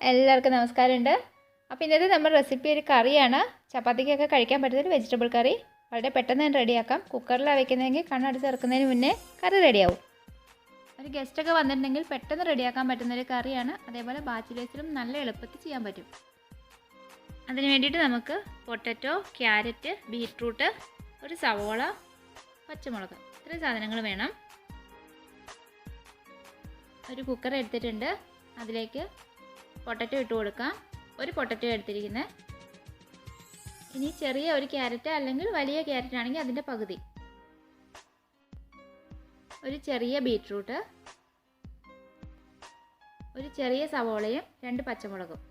എല്ലാവർക്കും നമസ്കാരമുണ്ട്. അപ്പോൾ ഇന്നത്തെ നമ്മുടെ റെസിപ്പി ഒരു കറിയാണ്. ചപ്പാത്തിക്കൊക്കെ കഴിക്കാൻ പറ്റുന്ന ഒരു വെജിറ്റബിൾ കറി. വളരെ പെട്ടെന്ന് തന്നെ റെഡിയാക്കാം. കുക്കറിലാണ് വെക്കുന്നതെങ്കിൽ കണ്ണടച്ച് ഇറക്കുന്നതിന് മുന്നേ കറി റെഡിയാവും. ഒരു ഗസ്റ്റൊക്കെ വന്നിട്ടുണ്ടെങ്കിൽ പെട്ടെന്ന് റെഡിയാക്കാൻ പറ്റുന്നൊരു കറിയാണ്. അതേപോലെ ബാച്ചിലേഴ്സിലും നല്ല എളുപ്പത്തിൽ ചെയ്യാൻ പറ്റും. അതിന് വേണ്ടിയിട്ട് നമുക്ക് പൊട്ടറ്റോ, ക്യാരറ്റ്, ബീറ്റ്റൂട്ട്, ഒരു സവോള, പച്ചമുളക് ഇത്രയും സാധനങ്ങൾ വേണം. ഒരു കുക്കർ എടുത്തിട്ടുണ്ട്. അതിലേക്ക് പൊട്ടറ്റോ ഇട്ട് കൊടുക്കാം. ഒരു പൊട്ടറ്റോ എടുത്തിരിക്കുന്നത്. ഇനി ചെറിയ ഒരു ക്യാരറ്റ് അല്ലെങ്കിൽ വലിയ ക്യാരറ്റ് ആണെങ്കിൽ അതിൻ്റെ പകുതി. ഒരു ചെറിയ ബീറ്റ്റൂട്ട്, ഒരു ചെറിയ സവോളയും 2 പച്ചമുളകും.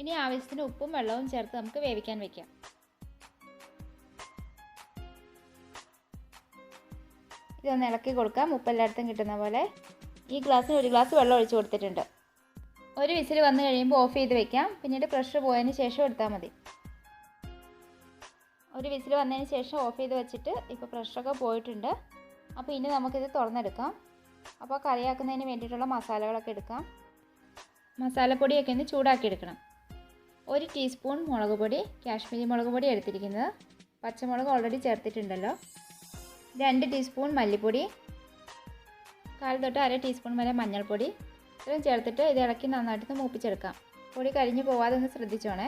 ഇനി ആവശ്യത്തിന് ഉപ്പും വെള്ളവും ചേർത്ത് നമുക്ക് വേവിക്കാൻ വയ്ക്കാം. ഇതൊന്ന് ഇളക്കി കൊടുക്കാം. ഉപ്പ് എല്ലായിടത്തും കിട്ടുന്ന പോലെ. ഈ ഗ്ലാസ്സിന് 1 ഗ്ലാസ് വെള്ളം ഒഴിച്ച് കൊടുത്തിട്ടുണ്ട്. ഒരു വിസിൽ വന്നു കഴിയുമ്പോൾ ഓഫ് ചെയ്ത് വെക്കാം. പിന്നീട് പ്രഷർ പോയതിന് ശേഷം എടുത്താൽ മതി. ഒരു വിസിൽ വന്നതിന് ശേഷം ഓഫ് ചെയ്ത് വെച്ചിട്ട് ഇപ്പോൾ പ്രഷറൊക്കെ പോയിട്ടുണ്ട്. അപ്പോൾ ഇനി നമുക്കിത് തുറന്നെടുക്കാം. അപ്പോൾ കറിയാക്കുന്നതിന് വേണ്ടിയിട്ടുള്ള മസാലകളൊക്കെ എടുക്കാം. മസാലപ്പൊടിയൊക്കെ ഒന്ന് ചൂടാക്കി എടുക്കണം. 1 ടീസ്പൂൺ മുളക് പൊടി, കാശ്മീരി മുളക് പൊടി എടുത്തിരിക്കുന്നത്. പച്ചമുളക് ഓൾറെഡി ചേർത്തിട്ടുണ്ടല്ലോ. 2 ടീസ്പൂൺ മല്ലിപ്പൊടി, 1/4 തൊട്ട് 1/2 ടീസ്പൂൺ വരെ മഞ്ഞൾപ്പൊടി. ഇത്രയും ചേർത്തിട്ട് ഇത് ഇളക്കി നന്നായിട്ടൊന്ന് മൂപ്പിച്ചെടുക്കാം. പൊടി കരിഞ്ഞു പോവാതെ ഒന്ന് ശ്രദ്ധിച്ചോണേ.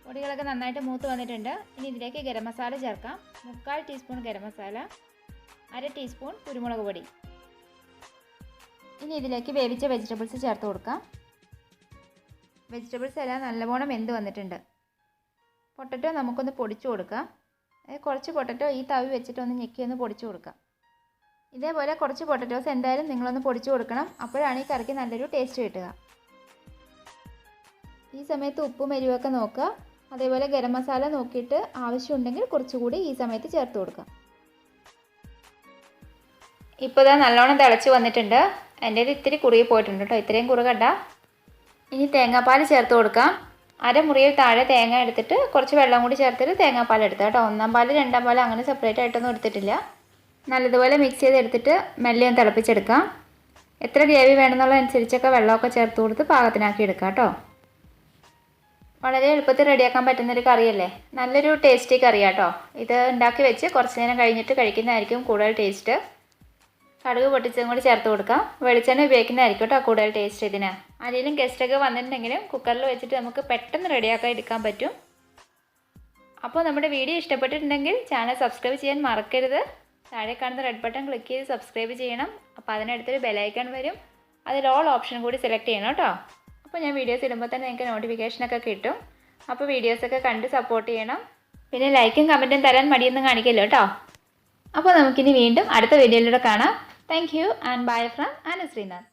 പൊടികളൊക്കെ നന്നായിട്ട് മൂത്ത് വന്നിട്ടുണ്ട്. ഇനി ഇതിലേക്ക് ഗരം മസാല ചേർക്കാം. 3/4 ടീസ്പൂൺ ഗരം മസാല, 1/2 ടീസ്പൂൺ കുരുമുളക് പൊടി. ഇനി ഇതിലേക്ക് വേവിച്ച വെജിറ്റബിൾസ് ചേർത്ത് കൊടുക്കാം. വെജിറ്റബിൾസ് എല്ലാം നല്ലവണ്ണം വെന്ത് വന്നിട്ടുണ്ട്. പൊട്ടറ്റോ നമുക്കൊന്ന് പൊടിച്ചു കൊടുക്കാം. കുറച്ച് പൊട്ടറ്റോ ഈ തവി വെച്ചിട്ട് ഒന്ന് ഞെക്കി ഒന്ന് പൊടിച്ചു കൊടുക്കാം. ഇതേപോലെ കുറച്ച് പൊട്ടറ്റോസ് എന്തായാലും നിങ്ങളൊന്ന് പൊടിച്ചു കൊടുക്കണം. അപ്പോഴാണ് ഈ കറിക്ക് നല്ലൊരു ടേസ്റ്റ് കിട്ടുക. ഈ സമയത്ത് ഉപ്പും എരിവൊക്കെ നോക്കുക. അതേപോലെ ഗരം മസാല നോക്കിയിട്ട് ആവശ്യമുണ്ടെങ്കിൽ കുറച്ചുകൂടി ഈ സമയത്ത് ചേർത്ത് കൊടുക്കാം. ഇപ്പോൾ ഇതാ നല്ലോണം തിളച്ച് വന്നിട്ടുണ്ട്. എൻ്റെ ഇത്തിരി കുറുകി പോയിട്ടുണ്ട് കേട്ടോ. ഇത്രയും കുറുകണ്ട. ഇനി തേങ്ങാപ്പാൽ ചേർത്ത് കൊടുക്കാം. 1/2 മുറിയിൽ താഴെ തേങ്ങ എടുത്തിട്ട് കുറച്ച് വെള്ളം കൂടി ചേർത്തിട്ട് തേങ്ങാപ്പാൽ എടുത്താൽ കേട്ടോ. 1-ാം പാൽ 2-ാം പാൽ അങ്ങനെ സെപ്പറേറ്റ് ആയിട്ടൊന്നും എടുത്തിട്ടില്ല. നല്ലതുപോലെ മിക്സ് ചെയ്തെടുത്തിട്ട് മെല്ലെ ഒന്ന് തിളപ്പിച്ചെടുക്കാം. എത്ര ഗ്രേവി വേണമെന്നുള്ളതനുസരിച്ചൊക്കെ വെള്ളമൊക്കെ ചേർത്ത് കൊടുത്ത് പാകത്തിനാക്കി എടുക്കാം കേട്ടോ. വളരെ എളുപ്പത്തിൽ റെഡിയാക്കാൻ പറ്റുന്നൊരു കറിയല്ലേ. നല്ലൊരു ടേസ്റ്റി കറിയാട്ടോ. ഇത് ഉണ്ടാക്കി വെച്ച് കുറച്ച് നേരം കഴിഞ്ഞിട്ട് കഴിക്കുന്നതായിരിക്കും കൂടുതൽ ടേസ്റ്റ്. കടുക് പൊട്ടിച്ചതും കൂടി ചേർത്ത് കൊടുക്കാം. വെളിച്ചെണ്ണ ഉപയോഗിക്കുന്നതായിരിക്കും കേട്ടോ കൂടുതൽ ടേസ്റ്റ് ഇതിന്. ആരെങ്കിലും ഗസ്റ്റൊക്കെ വന്നിട്ടുണ്ടെങ്കിലും കുക്കറിൽ വെച്ചിട്ട് നമുക്ക് പെട്ടെന്ന് റെഡിയാക്കാൻ എടുക്കാൻ പറ്റും. അപ്പോൾ നമ്മുടെ വീഡിയോ ഇഷ്ടപ്പെട്ടിട്ടുണ്ടെങ്കിൽ ചാനൽ സബ്സ്ക്രൈബ് ചെയ്യാൻ മറക്കരുത്. താഴെ കാണുന്ന റെഡ് ബട്ടൺ ക്ലിക്ക് ചെയ്ത് സബ്സ്ക്രൈബ് ചെയ്യണം. അപ്പോൾ അതിനടുത്തൊരു ബെലൈക്കൺ വരും. അതിൽ ഓൾ ഓപ്ഷൻ കൂടി സെലക്ട് ചെയ്യണം കേട്ടോ. അപ്പോൾ ഞാൻ വീഡിയോസ് ഇടുമ്പോൾ തന്നെ നിങ്ങൾക്ക് നോട്ടിഫിക്കേഷനൊക്കെ കിട്ടും. അപ്പോൾ വീഡിയോസൊക്കെ കണ്ട് സപ്പോർട്ട് ചെയ്യണം. പിന്നെ ലൈക്കും കമൻറ്റും തരാൻ മടിയൊന്നും കാണിക്കല്ലോ കേട്ടോ. അപ്പോൾ നമുക്കിനി വീണ്ടും അടുത്ത വീഡിയോയിലൂടെ കാണാം. Thank you and bye from Anu Sreenath.